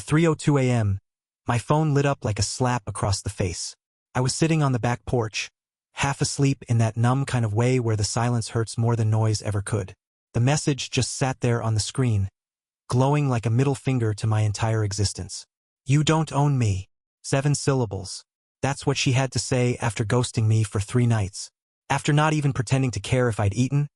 3:02 a.m., my phone lit up like a slap across the face. I was sitting on the back porch, half asleep in that numb kind of way where the silence hurts more than noise ever could. The message just sat there on the screen, glowing like a middle finger to my entire existence. "You don't own me." 7 syllables. That's what she had to say after ghosting me for 3 nights. After not even pretending to care if I'd eaten,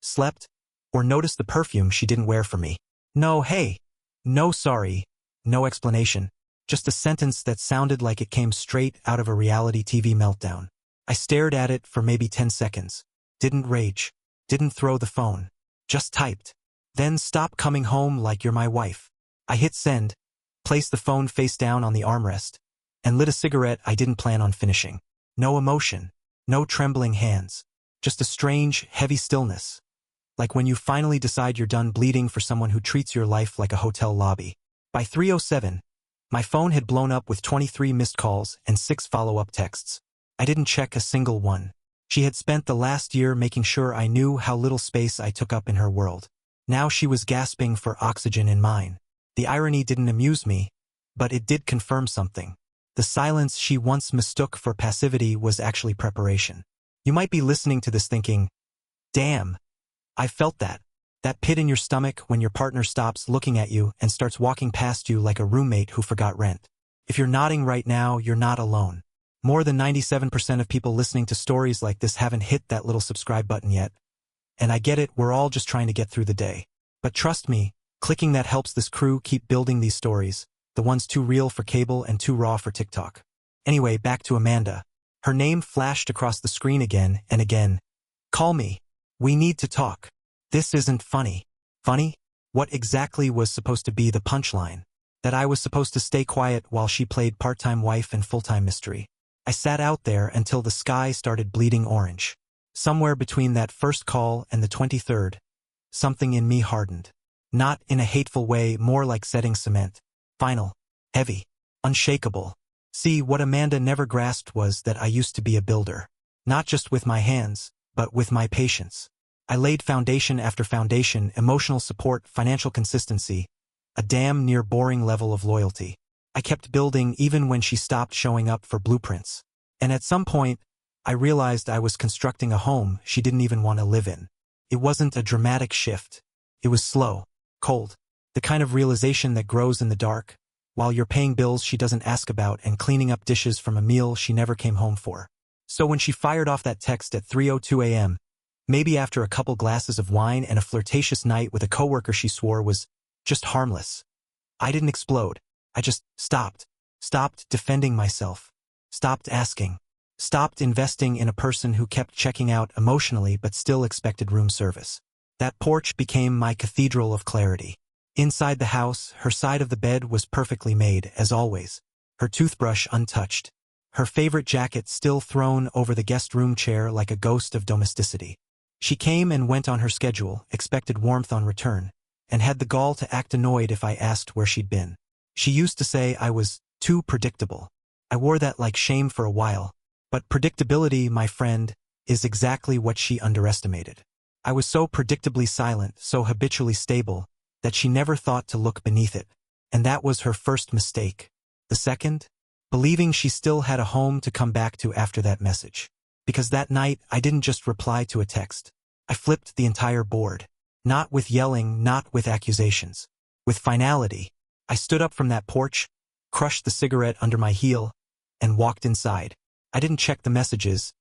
slept, or noticed the perfume she didn't wear for me. No hey, no sorry, no explanation. Just a sentence that sounded like it came straight out of a reality TV meltdown. I stared at it for maybe 10 seconds. Didn't rage. Didn't throw the phone. Just typed. "Then stop coming home like you're my wife." I hit send, placed the phone face down on the armrest, and lit a cigarette I didn't plan on finishing. No emotion. No trembling hands. Just a strange, heavy stillness. Like when you finally decide you're done bleeding for someone who treats your life like a hotel lobby. By 3:07, my phone had blown up with 23 missed calls and 6 follow-up texts. I didn't check a single one. She had spent the last year making sure I knew how little space I took up in her world. Now she was gasping for oxygen in mine. The irony didn't amuse me, but it did confirm something. The silence she once mistook for passivity was actually preparation. You might be listening to this thinking, damn, I felt that. That pit in your stomach when your partner stops looking at you and starts walking past you like a roommate who forgot rent. If you're nodding right now, you're not alone. More than 97% of people listening to stories like this haven't hit that little subscribe button yet. And I get it, we're all just trying to get through the day. But trust me, clicking that helps this crew keep building these stories, the ones too real for cable and too raw for TikTok. Anyway, back to Amanda. Her name flashed across the screen again and again. "Call me. We need to talk. This isn't funny." Funny? What exactly was supposed to be the punchline? That I was supposed to stay quiet while she played part-time wife and full-time mystery. I sat out there until the sky started bleeding orange. Somewhere between that first call and the 23rd, something in me hardened. Not in a hateful way, more like setting cement. Final. Heavy. Unshakable. See, what Amanda never grasped was that I used to be a builder. Not just with my hands, but with my patience. I laid foundation after foundation, emotional support, financial consistency, a damn near boring level of loyalty. I kept building even when she stopped showing up for blueprints. And at some point, I realized I was constructing a home she didn't even want to live in. It wasn't a dramatic shift. It was slow, cold, the kind of realization that grows in the dark, while you're paying bills she doesn't ask about and cleaning up dishes from a meal she never came home for. So when she fired off that text at 3:02 a.m., maybe after a couple glasses of wine and a flirtatious night with a coworker she swore was just harmless, I didn't explode. I just stopped. Stopped defending myself. Stopped asking. Stopped investing in a person who kept checking out emotionally but still expected room service. That porch became my cathedral of clarity. Inside the house, her side of the bed was perfectly made, as always. Her toothbrush untouched. Her favorite jacket still thrown over the guest room chair like a ghost of domesticity. She came and went on her schedule, expected warmth on return, and had the gall to act annoyed if I asked where she'd been. She used to say I was too predictable. I wore that like shame for a while. But predictability, my friend, is exactly what she underestimated. I was so predictably silent, so habitually stable, that she never thought to look beneath it. And that was her first mistake. The second? Believing she still had a home to come back to after that message. Because that night, I didn't just reply to a text. I flipped the entire board. Not with yelling, not with accusations. With finality. I stood up from that porch, crushed the cigarette under my heel, and walked inside. I didn't check the messages,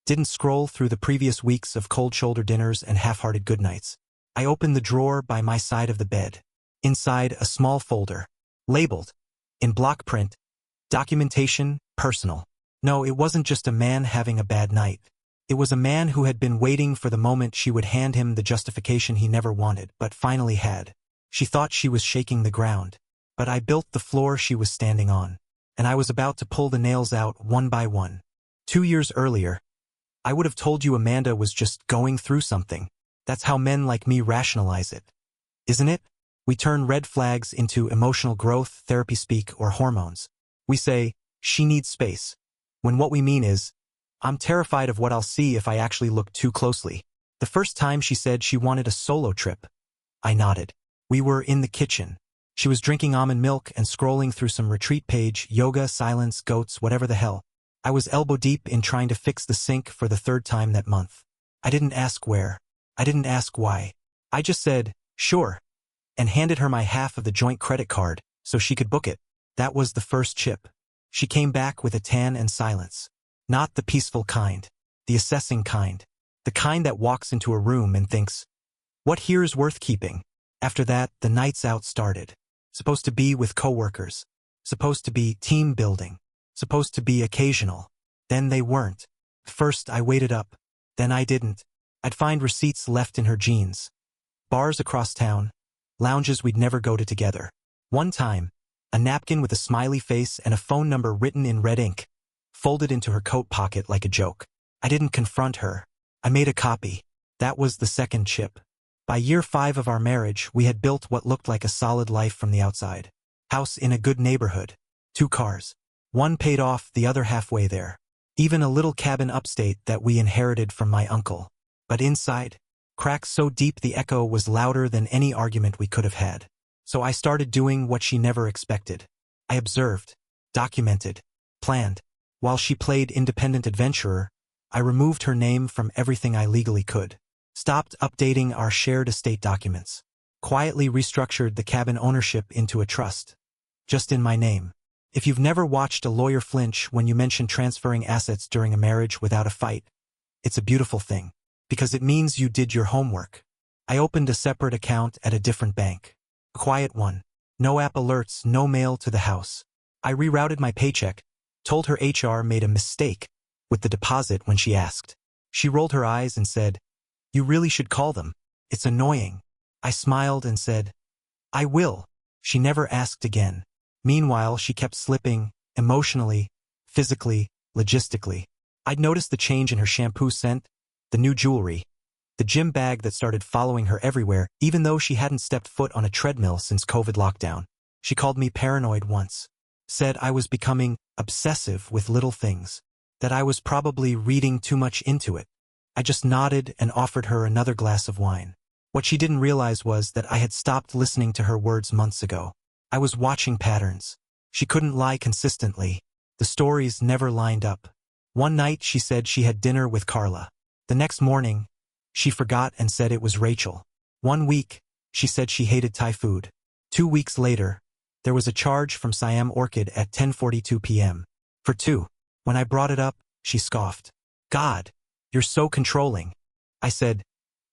didn't scroll through the previous weeks of cold shoulder dinners and half-hearted goodnights. I opened the drawer by my side of the bed. Inside, a small folder, labeled, in block print, documentation, personal. No, it wasn't just a man having a bad night. It was a man who had been waiting for the moment she would hand him the justification he never wanted, but finally had. She thought she was shaking the ground, but I built the floor she was standing on, and I was about to pull the nails out one by one. 2 years earlier, I would have told you Amanda was just going through something. That's how men like me rationalize it. Isn't it? We turn red flags into emotional growth, therapy speak, or hormones. We say, she needs space, when what we mean is, I'm terrified of what I'll see if I actually look too closely. The first time she said she wanted a solo trip, I nodded. We were in the kitchen. She was drinking almond milk and scrolling through some retreat page, yoga, silence, goats, whatever the hell. I was elbow deep in trying to fix the sink for the third time that month. I didn't ask where. I didn't ask why. I just said, sure, and handed her my half of the joint credit card so she could book it. That was the first chip. She came back with a tan and silence. Not the peaceful kind. The assessing kind. The kind that walks into a room and thinks, what here is worth keeping? After that, the nights out started. Supposed to be with coworkers. Supposed to be team building. Supposed to be occasional. Then they weren't. First I waited up. Then I didn't. I'd find receipts left in her jeans. Bars across town. Lounges we'd never go to together. One time, a napkin with a smiley face and a phone number written in red ink, folded into her coat pocket like a joke. I didn't confront her. I made a copy. That was the second chip. By year 5 of our marriage, we had built what looked like a solid life from the outside. House in a good neighborhood. 2 cars. One paid off, the other halfway there. Even a little cabin upstate that we inherited from my uncle. But inside, cracks so deep the echo was louder than any argument we could have had. So I started doing what she never expected. I observed, documented, planned. While she played independent adventurer, I removed her name from everything I legally could. Stopped updating our shared estate documents. Quietly restructured the cabin ownership into a trust. Just in my name. If you've never watched a lawyer flinch when you mention transferring assets during a marriage without a fight, it's a beautiful thing. Because it means you did your homework. I opened a separate account at a different bank. A quiet one. No app alerts, no mail to the house. I rerouted my paycheck, told her HR made a mistake with the deposit when she asked. She rolled her eyes and said, you really should call them. It's annoying. I smiled and said, I will. She never asked again. Meanwhile, she kept slipping, emotionally, physically, logistically. I'd noticed the change in her shampoo scent, the new jewelry, the gym bag that started following her everywhere, even though she hadn't stepped foot on a treadmill since COVID lockdown. She called me paranoid once. Said I was becoming obsessive with little things. That I was probably reading too much into it. I just nodded and offered her another glass of wine. What she didn't realize was that I had stopped listening to her words months ago. I was watching patterns. She couldn't lie consistently. The stories never lined up. One night she said she had dinner with Carla. The next morning, she forgot and said it was Rachel. 1 week, she said she hated Thai food. 2 weeks later, there was a charge from Siam Orchid at 10:42 p.m. For 2. When I brought it up, she scoffed. God, you're so controlling. I said,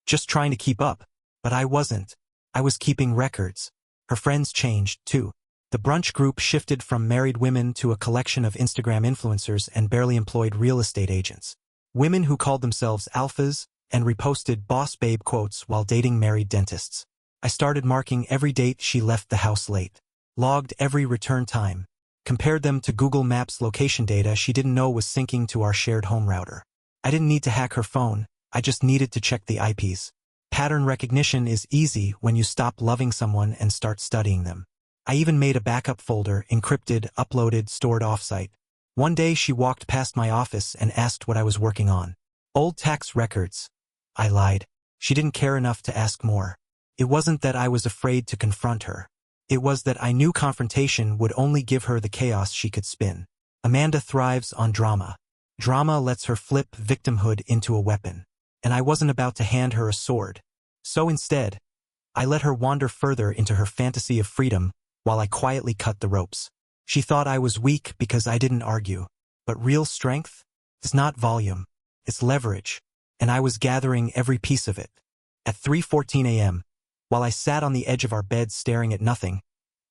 just trying to keep up. But I wasn't. I was keeping records. Her friends changed, too. The brunch group shifted from married women to a collection of Instagram influencers and barely employed real estate agents. Women who called themselves alphas and reposted boss babe quotes while dating married dentists. I started marking every date she left the house late. Logged every return time. Compared them to Google Maps location data she didn't know was syncing to our shared home router. I didn't need to hack her phone, I just needed to check the IPs. Pattern recognition is easy when you stop loving someone and start studying them. I even made a backup folder, encrypted, uploaded, stored offsite. One day she walked past my office and asked what I was working on. Old tax records. I lied. She didn't care enough to ask more. It wasn't that I was afraid to confront her. It was that I knew confrontation would only give her the chaos she could spin. Amanda thrives on drama. Drama lets her flip victimhood into a weapon. And I wasn't about to hand her a sword. So instead, I let her wander further into her fantasy of freedom while I quietly cut the ropes. She thought I was weak because I didn't argue. But real strength is not volume. It's leverage. And I was gathering every piece of it. At 3:14 a.m., while I sat on the edge of our bed staring at nothing,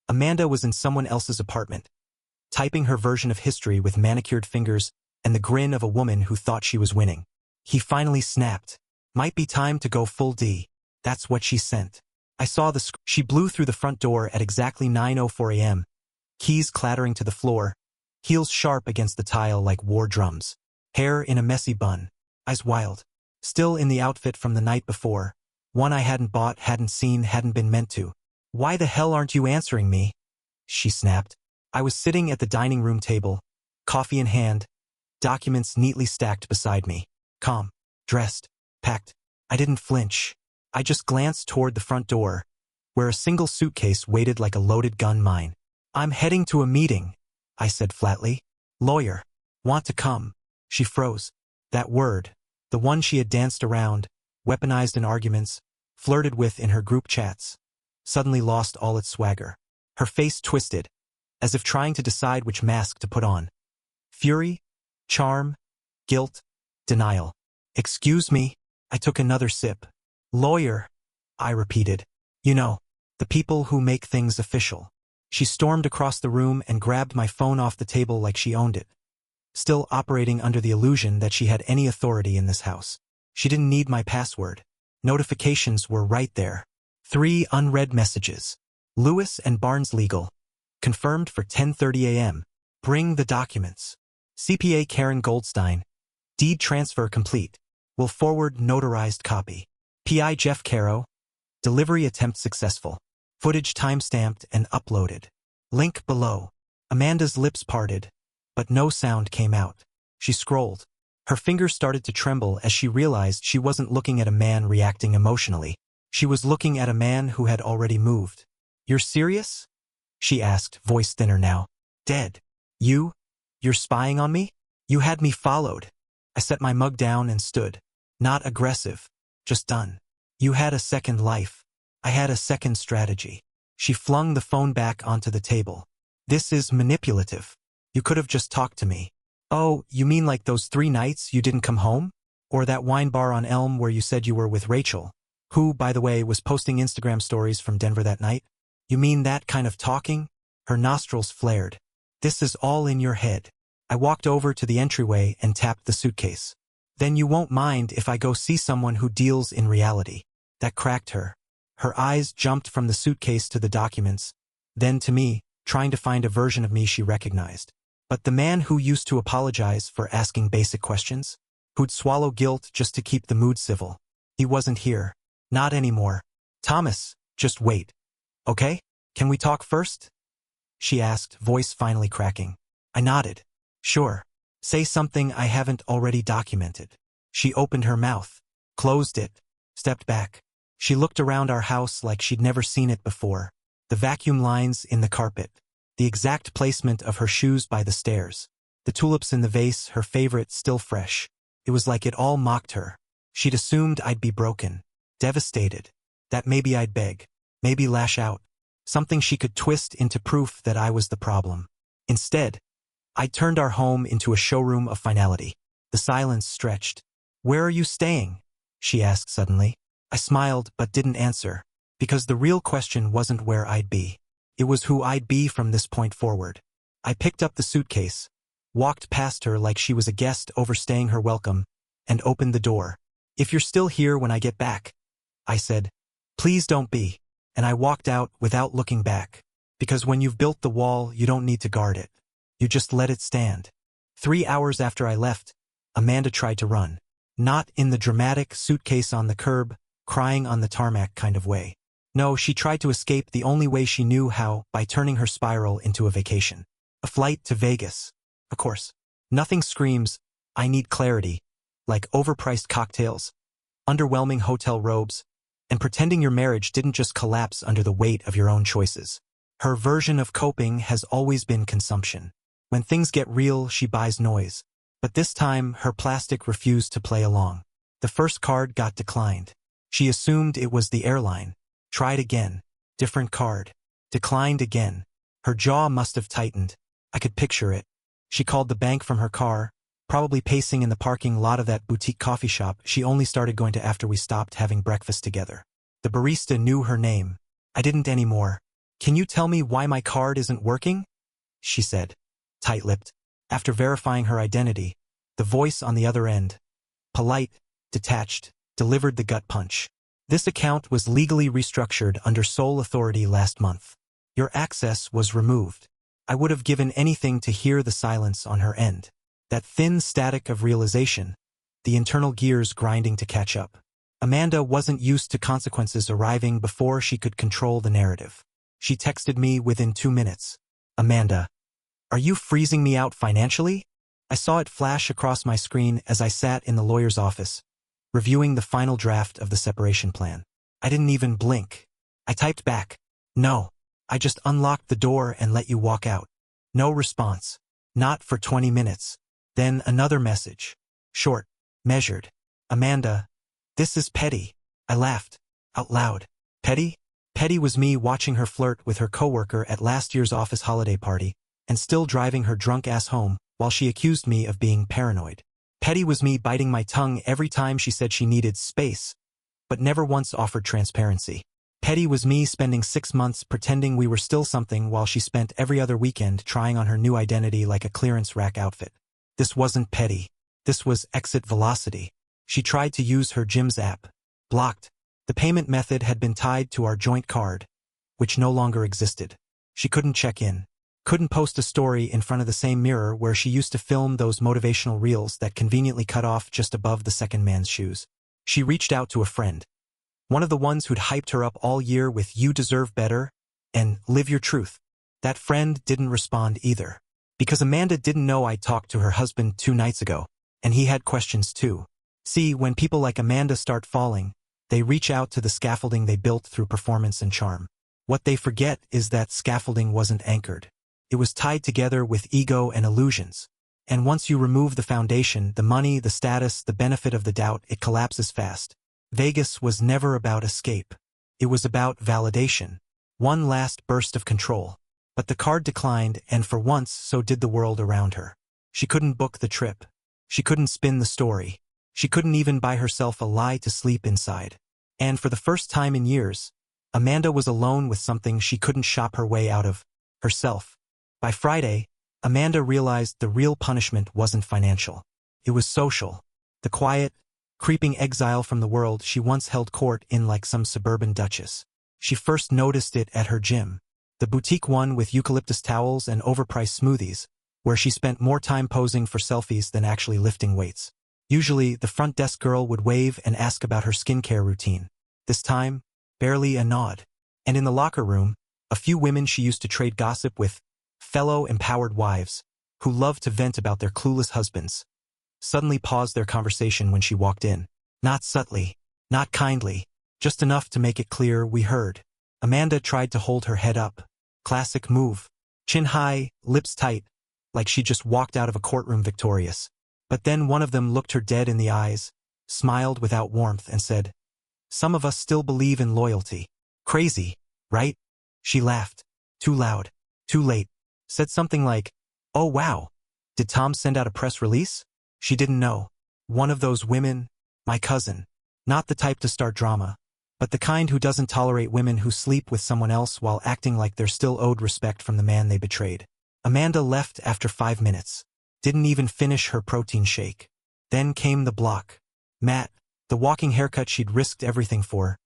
Amanda was in someone else's apartment, typing her version of history with manicured fingers and the grin of a woman who thought she was winning. He finally snapped. Might be time to go full D. That's what she sent. I saw she blew through the front door at exactly 9:04 a.m., keys clattering to the floor, heels sharp against the tile like war drums, hair in a messy bun, eyes wild, still in the outfit from the night before, one I hadn't bought, hadn't seen, hadn't been meant to. Why the hell aren't you answering me? She snapped. I was sitting at the dining room table, coffee in hand, documents neatly stacked beside me. Calm, dressed, packed. I didn't flinch. I just glanced toward the front door, where a single suitcase waited like a loaded gun mine. "I'm heading to a meeting," I said flatly. "Lawyer. Want to come?" She froze. That word, the one she had danced around, weaponized in arguments, flirted with in her group chats, suddenly lost all its swagger. Her face twisted, as if trying to decide which mask to put on. Fury? Charm? Guilt? Denial? "Excuse me." I took another sip. "Lawyer," I repeated. "You know, the people who make things official." She stormed across the room and grabbed my phone off the table like she owned it, still operating under the illusion that she had any authority in this house. She didn't need my password. Notifications were right there. 3 unread messages. Lewis and Barnes Legal. Confirmed for 10:30 a.m. Bring the documents. CPA Karen Goldstein. Deed transfer complete. Will forward notarized copy. PI Jeff Caro. Delivery attempt successful. Footage timestamped and uploaded. Link below. Amanda's lips parted, but no sound came out. She scrolled. Her fingers started to tremble as she realized she wasn't looking at a man reacting emotionally. She was looking at a man who had already moved. "You're serious?" she asked, voice thinner now. "Dead. You're spying on me? You had me followed." I set my mug down and stood. Not aggressive, just done. "You had a second life. I had a second strategy." She flung the phone back onto the table. "This is manipulative. You could have just talked to me." "Oh, you mean like those 3 nights you didn't come home? Or that wine bar on Elm where you said you were with Rachel, who, by the way, was posting Instagram stories from Denver that night? You mean that kind of talking?" Her nostrils flared. "This is all in your head." I walked over to the entryway and tapped the suitcase. "Then you won't mind if I go see someone who deals in reality." That cracked her. Her eyes jumped from the suitcase to the documents, then to me, trying to find a version of me she recognized. But the man who used to apologize for asking basic questions, who'd swallow guilt just to keep the mood civil, he wasn't here. Not anymore. "Thomas, just wait. Okay? Can we talk first?" she asked, voice finally cracking. I nodded. "Sure. Say something I haven't already documented." She opened her mouth, closed it, stepped back. She looked around our house like she'd never seen it before. The vacuum lines in the carpet, the exact placement of her shoes by the stairs, the tulips in the vase, her favorite, still fresh. It was like it all mocked her. She'd assumed I'd be broken, devastated, that maybe I'd beg, maybe lash out, something she could twist into proof that I was the problem. Instead, I turned our home into a showroom of finality. The silence stretched. "Where are you staying?" she asked suddenly. I smiled but didn't answer, because the real question wasn't where I'd be. It was who I'd be from this point forward. I picked up the suitcase, walked past her like she was a guest overstaying her welcome, and opened the door. "If you're still here when I get back," I said, "please don't be." And I walked out without looking back, because when you've built the wall, you don't need to guard it. You just let it stand. 3 hours after I left, Amanda tried to run. Not in the dramatic suitcase on the curb, crying on the tarmac kind of way. No, she tried to escape the only way she knew how, by turning her spiral into a vacation. A flight to Vegas. Of course. Nothing screams, "I need clarity," like overpriced cocktails, underwhelming hotel robes, and pretending your marriage didn't just collapse under the weight of your own choices. Her version of coping has always been consumption. When things get real, she buys noise. But this time, her plastic refused to play along. The first card got declined. She assumed it was the airline. Tried again. Different card. Declined again. Her jaw must have tightened. I could picture it. She called the bank from her car, probably pacing in the parking lot of that boutique coffee shop she only started going to after we stopped having breakfast together. The barista knew her name. I didn't anymore. "Can you tell me why my card isn't working?" she said, tight-lipped. After verifying her identity, the voice on the other end, polite, detached, delivered the gut punch. "This account was legally restructured under sole authority last month. Your access was removed." I would have given anything to hear the silence on her end. That thin static of realization, the internal gears grinding to catch up. Amanda wasn't used to consequences arriving before she could control the narrative. She texted me within 2 minutes. "Amanda, are you freezing me out financially?" I saw it flash across my screen as I sat in the lawyer's office, reviewing the final draft of the separation plan. I didn't even blink. I typed back, "No. I just unlocked the door and let you walk out." No response. Not for 20 minutes. Then another message. Short. Measured. "Amanda, this is petty." I laughed. Out loud. Petty? Petty was me watching her flirt with her coworker at last year's office holiday party, and still driving her drunk ass home, while she accused me of being paranoid. Petty was me biting my tongue every time she said she needed space, but never once offered transparency. Petty was me spending 6 months pretending we were still something while she spent every other weekend trying on her new identity like a clearance rack outfit. This wasn't petty. This was exit velocity. She tried to use her gym's app. Blocked. The payment method had been tied to our joint card, which no longer existed. She couldn't check in. Couldn't post a story in front of the same mirror where she used to film those motivational reels that conveniently cut off just above the second man's shoes. She reached out to a friend. One of the ones who'd hyped her up all year with "You deserve better" and "Live your truth." That friend didn't respond either. Because Amanda didn't know I'd talked to her husband 2 nights ago, and he had questions too. See, when people like Amanda start falling, they reach out to the scaffolding they built through performance and charm. What they forget is that scaffolding wasn't anchored. It was tied together with ego and illusions. And once you remove the foundation, the money, the status, the benefit of the doubt, it collapses fast. Vegas was never about escape. It was about validation. One last burst of control. But the card declined, and for once, so did the world around her. She couldn't book the trip. She couldn't spin the story. She couldn't even buy herself a lie to sleep inside. And for the first time in years, Amanda was alone with something she couldn't shop her way out of, herself. By Friday, Amanda realized the real punishment wasn't financial. It was social. The quiet, creeping exile from the world she once held court in like some suburban duchess. She first noticed it at her gym. The boutique one with eucalyptus towels and overpriced smoothies, where she spent more time posing for selfies than actually lifting weights. Usually, the front desk girl would wave and ask about her skincare routine. This time, barely a nod. And in the locker room, a few women she used to trade gossip with, fellow empowered wives, who loved to vent about their clueless husbands, suddenly paused their conversation when she walked in. Not subtly, not kindly, just enough to make it clear we heard. Amanda tried to hold her head up. Classic move. Chin high, lips tight, like she just walked out of a courtroom victorious. But then one of them looked her dead in the eyes, smiled without warmth, and said, "Some of us still believe in loyalty. Crazy, right?" She laughed. Too loud. Too late. Said something like, "Oh wow. Did Tom send out a press release?" She didn't know. One of those women, my cousin. Not the type to start drama, but the kind who doesn't tolerate women who sleep with someone else while acting like they're still owed respect from the man they betrayed. Amanda left after 5 minutes. Didn't even finish her protein shake. Then came the block. Matt, the walking haircut she'd risked everything for,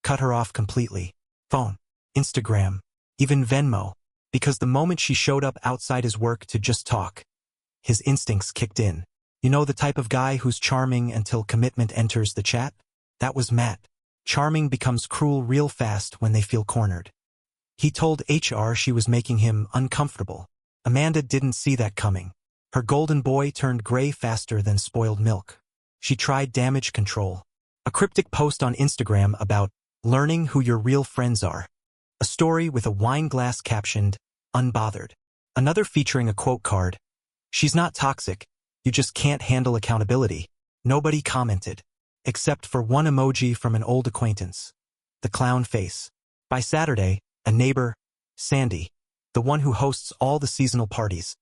cut her off completely. Phone, Instagram, even Venmo. Because the moment she showed up outside his work to just talk, his instincts kicked in. You know, the type of guy who's charming until commitment enters the chat? That was Matt. Charming becomes cruel real fast when they feel cornered. He told HR she was making him uncomfortable. Amanda didn't see that coming. Her golden boy turned gray faster than spoiled milk. She tried damage control. A cryptic post on Instagram about learning who your real friends are. A story with a wine glass captioned, "Unbothered." Another featuring a quote card. "She's not toxic. You just can't handle accountability." Nobody commented, except for one emoji from an old acquaintance. The clown face. By Saturday, a neighbor, Sandy, the one who hosts all the seasonal parties,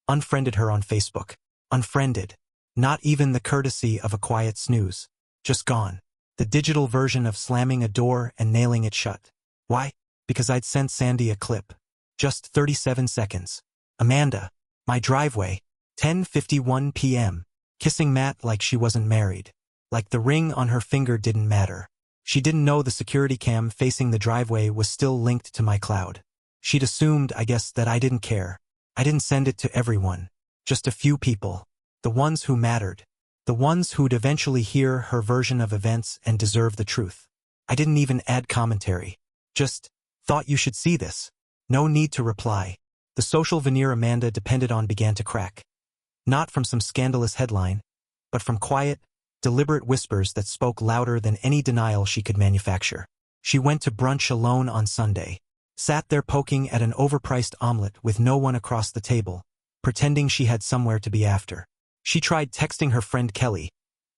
unfriended her on Facebook. Unfriended. Not even the courtesy of a quiet snooze. Just gone. The digital version of slamming a door and nailing it shut. Why? Because I'd sent Sandy a clip. Just 37 seconds. "Amanda, my driveway, 10:51 p.m. Kissing Matt like she wasn't married. Like the ring on her finger didn't matter. She didn't know the security cam facing the driveway was still linked to my cloud. She'd assumed, I guess, that I didn't care. I didn't send it to everyone. Just a few people. The ones who mattered. The ones who'd eventually hear her version of events and deserve the truth. I didn't even add commentary. Just, thought you should see this." No need to reply. The social veneer Amanda depended on began to crack. Not from some scandalous headline, but from quiet, deliberate whispers that spoke louder than any denial she could manufacture. She went to brunch alone on Sunday. Sat there poking at an overpriced omelet with no one across the table, pretending she had somewhere to be after. She tried texting her friend Kelly,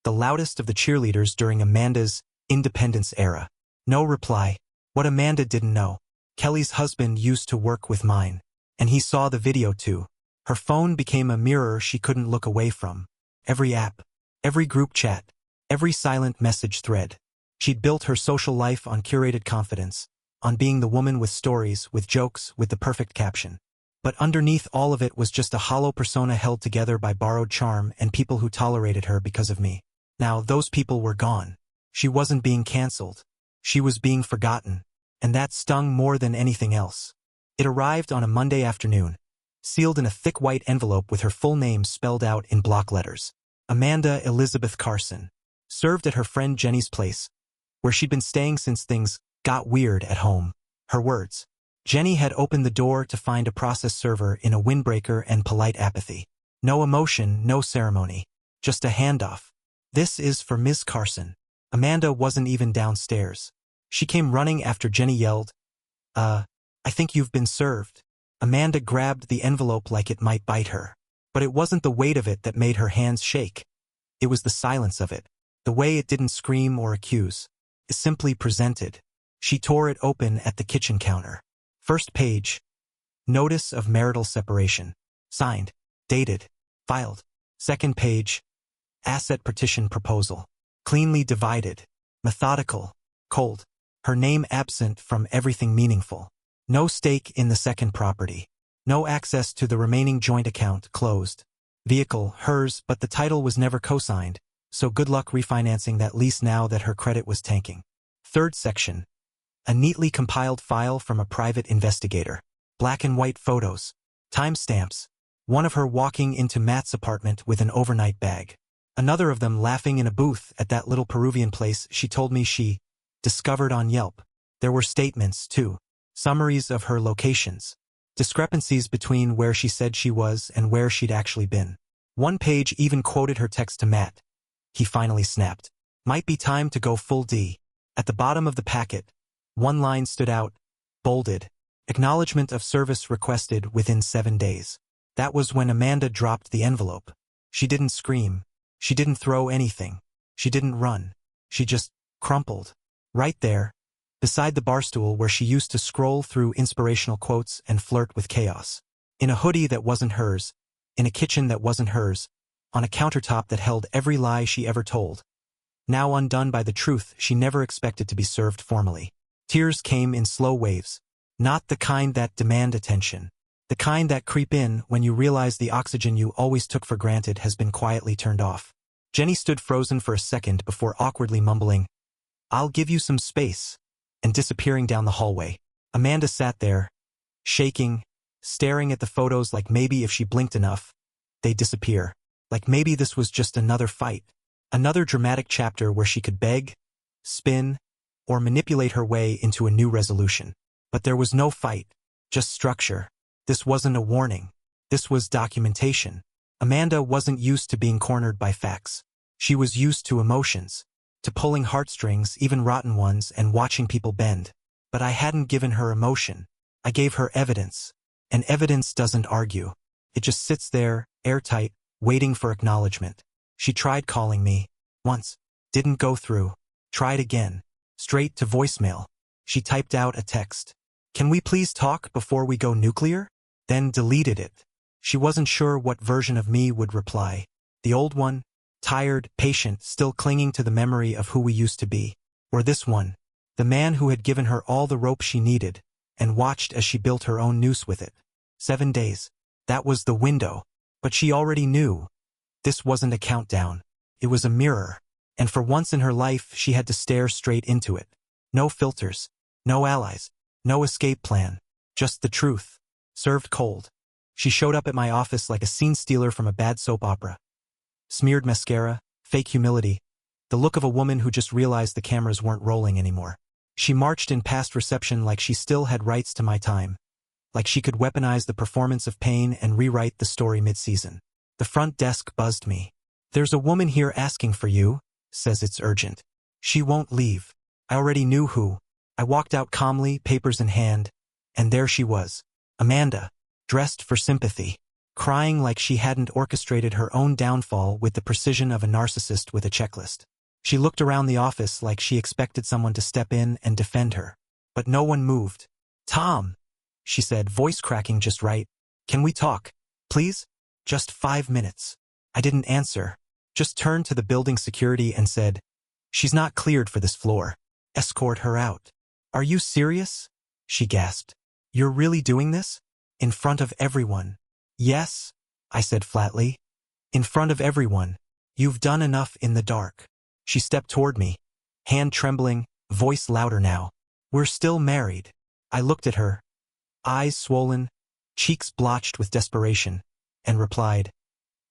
the loudest of the cheerleaders during Amanda's independence era. No reply. What Amanda didn't know, Kelly's husband used to work with mine, and he saw the video too. Her phone became a mirror she couldn't look away from. Every app, every group chat, every silent message thread. She'd built her social life on curated confidence, on being the woman with stories, with jokes, with the perfect caption. But underneath all of it was just a hollow persona held together by borrowed charm and people who tolerated her because of me. Now, those people were gone. She wasn't being canceled. She was being forgotten, and that stung more than anything else. It arrived on a Monday afternoon, sealed in a thick white envelope with her full name spelled out in block letters. Amanda Elizabeth Carson. Served at her friend Jenny's place, where she'd been staying since things got weird at home. Her words. Jenny had opened the door to find a process server in a windbreaker and polite apathy. No emotion, no ceremony. Just a handoff. This is for Ms. Carson. Amanda wasn't even downstairs. She came running after Jenny yelled, I think you've been served. Amanda grabbed the envelope like it might bite her. But it wasn't the weight of it that made her hands shake. It was the silence of it. The way it didn't scream or accuse. It simply presented. She tore it open at the kitchen counter. First page. Notice of marital separation. Signed. Dated. Filed. Second page. Asset partition proposal. Cleanly divided. Methodical. Cold. Her name absent from everything meaningful. No stake in the second property. No access to the remaining joint account closed. Vehicle, hers, but the title was never co-signed, so good luck refinancing that lease now that her credit was tanking. Third section. A neatly compiled file from a private investigator. Black and white photos. Timestamps. One of her walking into Matt's apartment with an overnight bag. Another of them laughing in a booth at that little Peruvian place she told me she discovered on Yelp. There were statements, too. Summaries of her locations. Discrepancies between where she said she was and where she'd actually been. One page even quoted her text to Matt. He finally snapped. Might be time to go full D. At the bottom of the packet, one line stood out, bolded. Acknowledgement of service requested within 7 days. That was when Amanda dropped the envelope. She didn't scream. She didn't throw anything. She didn't run. She just crumpled. Right there, beside the barstool where she used to scroll through inspirational quotes and flirt with chaos. In a hoodie that wasn't hers, in a kitchen that wasn't hers, on a countertop that held every lie she ever told. Now undone by the truth she never expected to be served formally. Tears came in slow waves. Not the kind that demand attention. The kind that creep in when you realize the oxygen you always took for granted has been quietly turned off. Jenny stood frozen for a second before awkwardly mumbling, "I'll give you some space," and disappearing down the hallway. Amanda sat there, shaking, staring at the photos like maybe if she blinked enough, they'd disappear. Like maybe this was just another fight. Another dramatic chapter where she could beg, spin, or manipulate her way into a new resolution. But there was no fight, just structure. This wasn't a warning. This was documentation. Amanda wasn't used to being cornered by facts. She was used to emotions, to pulling heartstrings, even rotten ones, and watching people bend. But I hadn't given her emotion. I gave her evidence. And evidence doesn't argue. It just sits there, airtight, waiting for acknowledgement. She tried calling me. Once. Didn't go through. Tried again. Straight to voicemail. She typed out a text. "Can we please talk before we go nuclear?" Then deleted it. She wasn't sure what version of me would reply. The old one, tired, patient, still clinging to the memory of who we used to be. Or this one, the man who had given her all the rope she needed, and watched as she built her own noose with it. 7 days. That was the window. But she already knew. This wasn't a countdown. It was a mirror. And for once in her life, she had to stare straight into it. No filters. No allies. No escape plan. Just the truth. Served cold. She showed up at my office like a scene stealer from a bad soap opera. Smeared mascara, fake humility, the look of a woman who just realized the cameras weren't rolling anymore. She marched in past reception like she still had rights to my time. Like she could weaponize the performance of pain and rewrite the story mid-season. The front desk buzzed me. "There's a woman here asking for you," says it's urgent. She won't leave. I already knew who. I walked out calmly, papers in hand, and there she was, Amanda, dressed for sympathy, crying like she hadn't orchestrated her own downfall with the precision of a narcissist with a checklist. She looked around the office like she expected someone to step in and defend her. But no one moved. "Tom," she said, voice cracking just right. "Can we talk? Please? Just 5 minutes." I didn't answer, just turned to the building security and said, "She's not cleared for this floor. Escort her out." "Are you serious?" she gasped. "You're really doing this? In front of everyone?" "Yes," I said flatly. "In front of everyone. You've done enough in the dark." She stepped toward me, hand trembling, voice louder now. "We're still married." I looked at her, eyes swollen, cheeks blotched with desperation, and replied,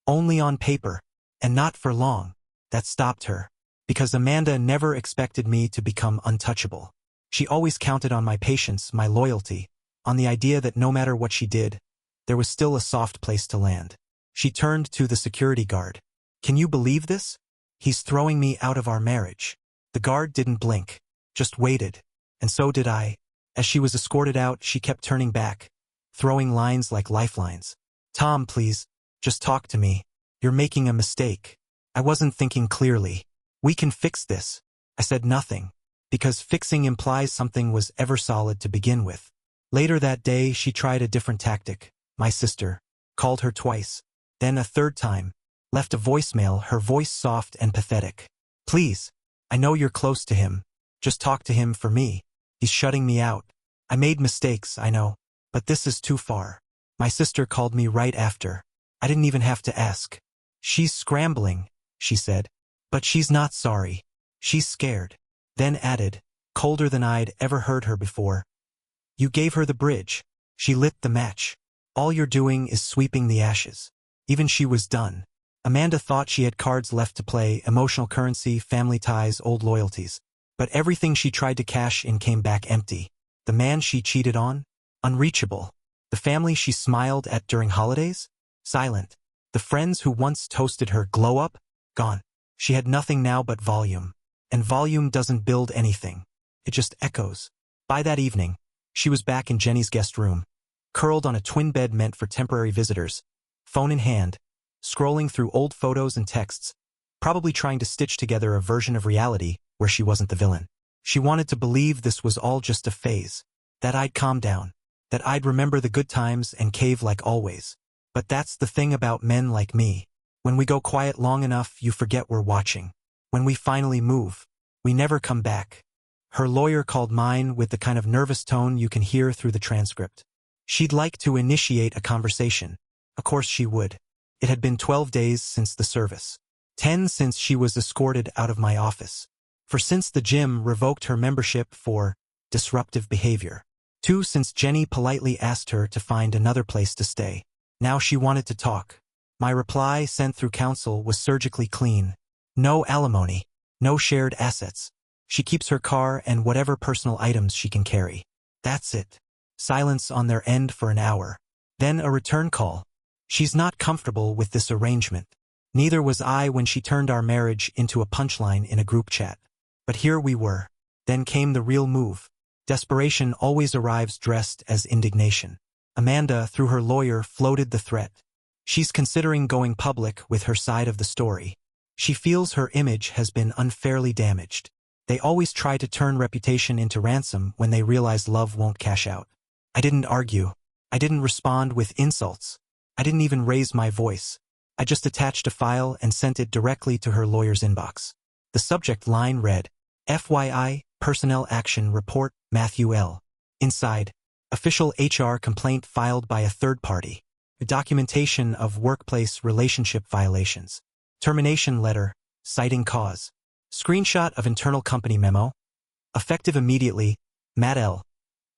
"Only on paper, and not for long." That stopped her, because Amanda never expected me to become untouchable. She always counted on my patience, my loyalty, on the idea that no matter what she did, there was still a soft place to land. She turned to the security guard. "Can you believe this? He's throwing me out of our marriage." The guard didn't blink, just waited, and so did I. As she was escorted out, she kept turning back, throwing lines like lifelines. "Tom, please, just talk to me. You're making a mistake." I wasn't thinking clearly. "We can fix this." I said nothing, because fixing implies something was ever solid to begin with. Later that day, she tried a different tactic. My sister called her twice, then a third time, left a voicemail, her voice soft and pathetic. "Please, I know you're close to him. Just talk to him for me. He's shutting me out. I made mistakes, I know, but this is too far." My sister called me right after. I didn't even have to ask. "She's scrambling," she said. "But she's not sorry. She's scared." Then added, colder than I'd ever heard her before, "You gave her the bridge. She lit the match. All you're doing is sweeping the ashes." Even she was done. Amanda thought she had cards left to play, emotional currency, family ties, old loyalties. But everything she tried to cash in came back empty. The man she cheated on? Unreachable. The family she smiled at during holidays? Silent. The friends who once toasted her glow up? Gone. She had nothing now but volume. And volume doesn't build anything. It just echoes. By that evening, she was back in Jenny's guest room, curled on a twin bed meant for temporary visitors, phone in hand, scrolling through old photos and texts, probably trying to stitch together a version of reality where she wasn't the villain. She wanted to believe this was all just a phase, that I'd calm down, that I'd remember the good times and cave like always. But that's the thing about men like me. When we go quiet long enough, you forget we're watching. When we finally move, we never come back. Her lawyer called mine with the kind of nervous tone you can hear through the transcript. She'd like to initiate a conversation. Of course she would. It had been 12 days since the service. 10 since she was escorted out of my office. 4 since the gym revoked her membership for disruptive behavior. 2 since Jenny politely asked her to find another place to stay. Now she wanted to talk. My reply, sent through counsel, was surgically clean. No alimony. No shared assets. She keeps her car and whatever personal items she can carry. That's it. Silence on their end for an hour. Then a return call. She's not comfortable with this arrangement. Neither was I when she turned our marriage into a punchline in a group chat. But here we were. Then came the real move. Desperation always arrives dressed as indignation. Amanda, through her lawyer, floated the threat. She's considering going public with her side of the story. She feels her image has been unfairly damaged. They always try to turn reputation into ransom when they realize love won't cash out. I didn't argue. I didn't respond with insults. I didn't even raise my voice. I just attached a file and sent it directly to her lawyer's inbox. The subject line read, FYI, Personnel Action Report, Matthew L. Inside, official HR complaint filed by a third party. Documentation of workplace relationship violations. Termination letter, citing cause. Screenshot of internal company memo. Effective immediately, Matt L.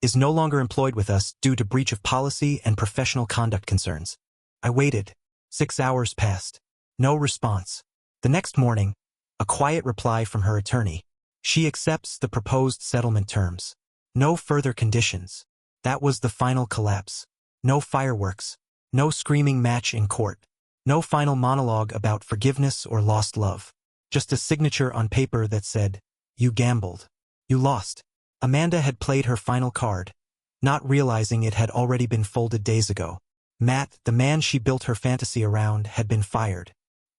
is no longer employed with us due to breach of policy and professional conduct concerns. I waited. 6 hours passed. No response. The next morning, a quiet reply from her attorney. She accepts the proposed settlement terms. No further conditions. That was the final collapse. No fireworks. No screaming match in court. No final monologue about forgiveness or lost love. Just a signature on paper that said, "You gambled. You lost. Amanda had played her final card, not realizing it had already been folded days ago. Matt, the man she built her fantasy around, had been fired.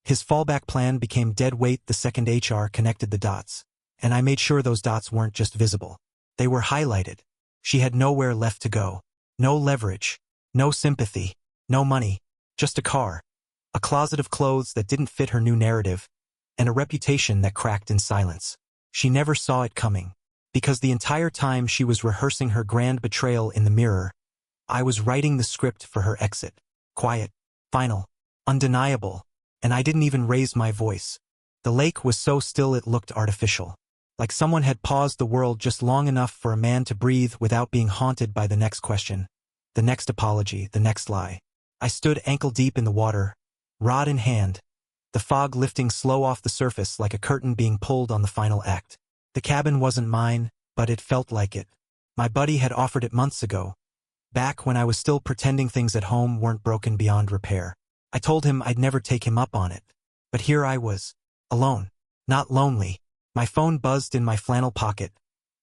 His fallback plan became dead weight the second HR connected the dots, and I made sure those dots weren't just visible. They were highlighted. She had nowhere left to go. No leverage, no sympathy, no money, just a car, a closet of clothes that didn't fit her new narrative, and a reputation that cracked in silence. She never saw it coming, because the entire time she was rehearsing her grand betrayal in the mirror, I was writing the script for her exit. Quiet, final, undeniable, and I didn't even raise my voice. The lake was so still it looked artificial, like someone had paused the world just long enough for a man to breathe without being haunted by the next question, the next apology, the next lie. I stood ankle-deep in the water, rod in hand, the fog lifting slow off the surface like a curtain being pulled on the final act. The cabin wasn't mine, but it felt like it. My buddy had offered it months ago, back when I was still pretending things at home weren't broken beyond repair. I told him I'd never take him up on it. But here I was, alone, not lonely. My phone buzzed in my flannel pocket,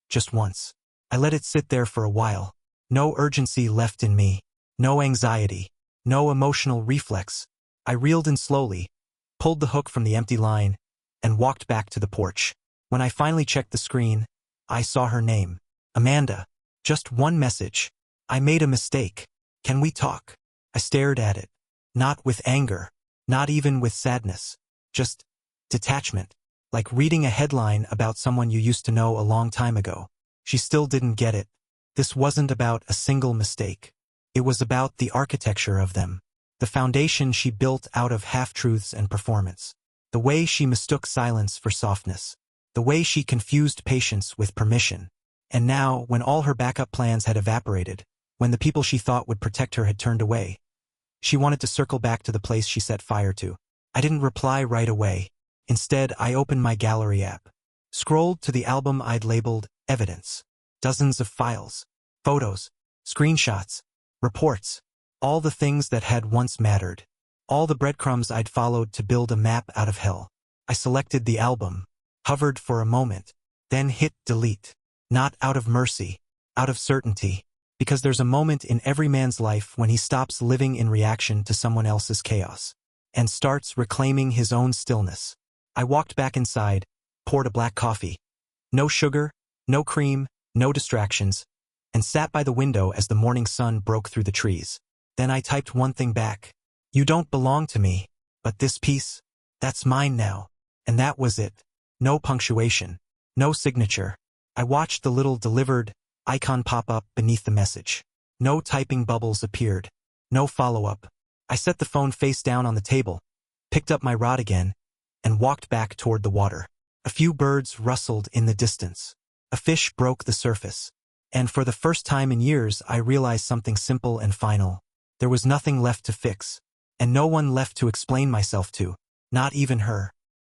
just once. I let it sit there for a while. No urgency left in me, no anxiety, no emotional reflex. I reeled in slowly, pulled the hook from the empty line, and walked back to the porch. When I finally checked the screen, I saw her name, Amanda. Just one message. I made a mistake. Can we talk? I stared at it. Not with anger, not even with sadness. Just detachment. Like reading a headline about someone you used to know a long time ago. She still didn't get it. This wasn't about a single mistake. It was about the architecture of them. The foundation she built out of half-truths and performance. The way she mistook silence for softness. The way she confused patience with permission. And now, when all her backup plans had evaporated, when the people she thought would protect her had turned away, she wanted to circle back to the place she set fire to. I didn't reply right away. Instead, I opened my gallery app, scrolled to the album I'd labeled Evidence. Dozens of files, photos, screenshots, reports, all the things that had once mattered, all the breadcrumbs I'd followed to build a map out of hell. I selected the album, hovered for a moment, then hit delete. Not out of mercy, out of certainty, because there's a moment in every man's life when he stops living in reaction to someone else's chaos and starts reclaiming his own stillness. I walked back inside, poured a black coffee. No sugar, no cream, no distractions, and sat by the window as the morning sun broke through the trees. Then I typed one thing back. You don't belong to me, but this piece, that's mine now. And that was it. No punctuation, no signature. I watched the little delivered icon pop up beneath the message. No typing bubbles appeared. No follow-up. I set the phone face down on the table, picked up my rod again, and walked back toward the water. A few birds rustled in the distance. A fish broke the surface. And for the first time in years, I realized something simple and final. There was nothing left to fix, and no one left to explain myself to, not even her.